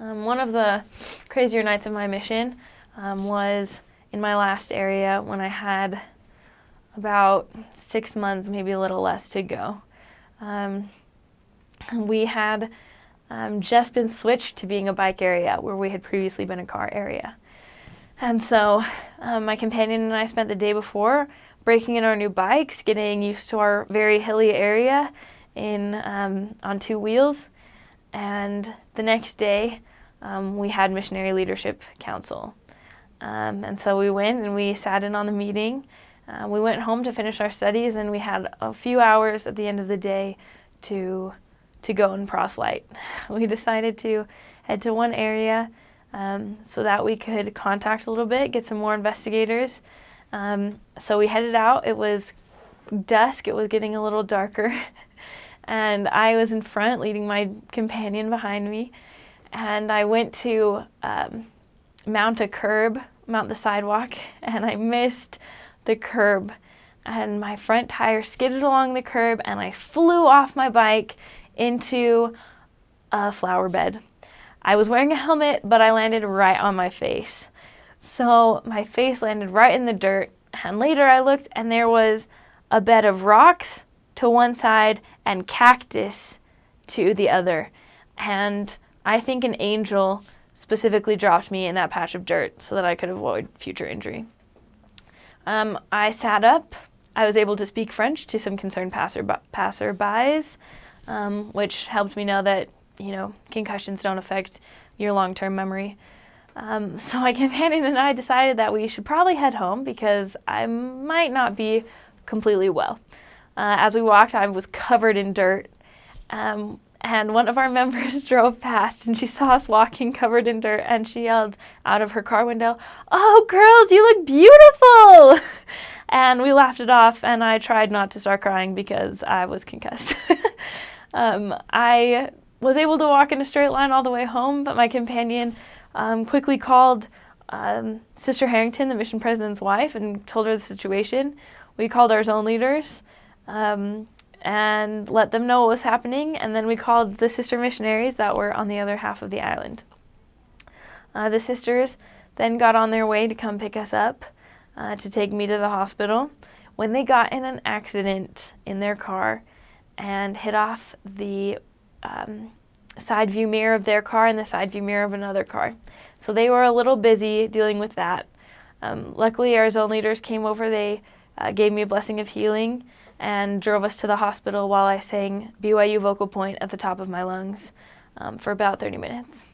One of the crazier nights of my mission was in my last area when I had about 6 months, maybe a little less to go. We had just been switched to being a bike area where we had previously been a car area. And so my companion and I spent the day before breaking in our new bikes, getting used to our very hilly area on 2 wheels. And the next day, we had Missionary Leadership Council. And so we went and we sat in on the meeting. We went home to finish our studies, and we had a few hours at the end of the day to go and proselyte. We decided to head to one area so that we could contact a little bit, get some more investigators. So we headed out. It was dusk. It was getting a little darker. And I was in front, leading my companion behind me. And I went to mount the sidewalk, and I missed the curb. And my front tire skidded along the curb, and I flew off my bike into a flower bed. I was wearing a helmet, but I landed right on my face. So my face landed right in the dirt. And later I looked, and there was a bed of rocks to one side and cactus to the other. And I think an angel specifically dropped me in that patch of dirt so that I could avoid future injury. I sat up. I was able to speak French to some concerned passerbys, which helped me know that, concussions don't affect your long-term memory. So my companion and I decided that we should probably head home because I might not be completely well. As we walked, I was covered in dirt. And one of our members drove past, and she saw us walking covered in dirt, and she yelled out of her car window, "Oh, girls, you look beautiful!" And we laughed it off, and I tried not to start crying because I was concussed. I was able to walk in a straight line all the way home, but my companion quickly called Sister Harrington, the mission president's wife, and told her the situation. We called our zone leaders and let them know what was happening, and then we called the sister missionaries that were on the other half of the island. The sisters then got on their way to come pick us up to take me to the hospital when they got in an accident in their car and hit off the side view mirror of their car and the side view mirror of another car. So they were a little busy dealing with that. Luckily, our zone leaders came over. They gave me a blessing of healing and drove us to the hospital while I sang BYU Vocal Point at the top of my lungs for about 30 minutes.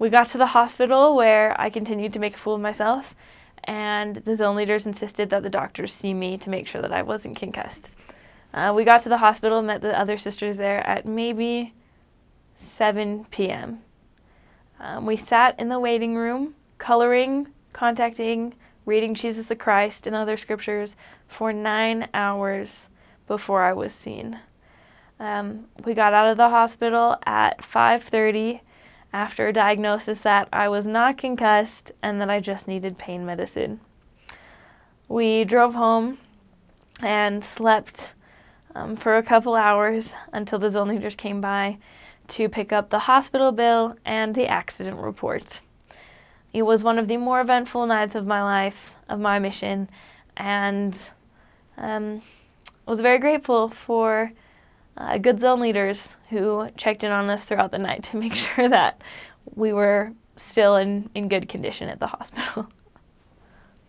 We got to the hospital where I continued to make a fool of myself, and the zone leaders insisted that the doctors see me to make sure that I wasn't concussed. We got to the hospital and met the other sisters there at maybe 7 p.m. We sat in the waiting room, coloring, contacting, reading Jesus the Christ and other scriptures for 9 hours before I was seen. We got out of the hospital at 5:30 after a diagnosis that I was not concussed and that I just needed pain medicine. We drove home and slept for a couple hours until the zone leaders came by to pick up the hospital bill and the accident report. It was one of the more eventful nights of my life, of my mission, and I was very grateful for good zone leaders who checked in on us throughout the night to make sure that we were still in good condition at the hospital.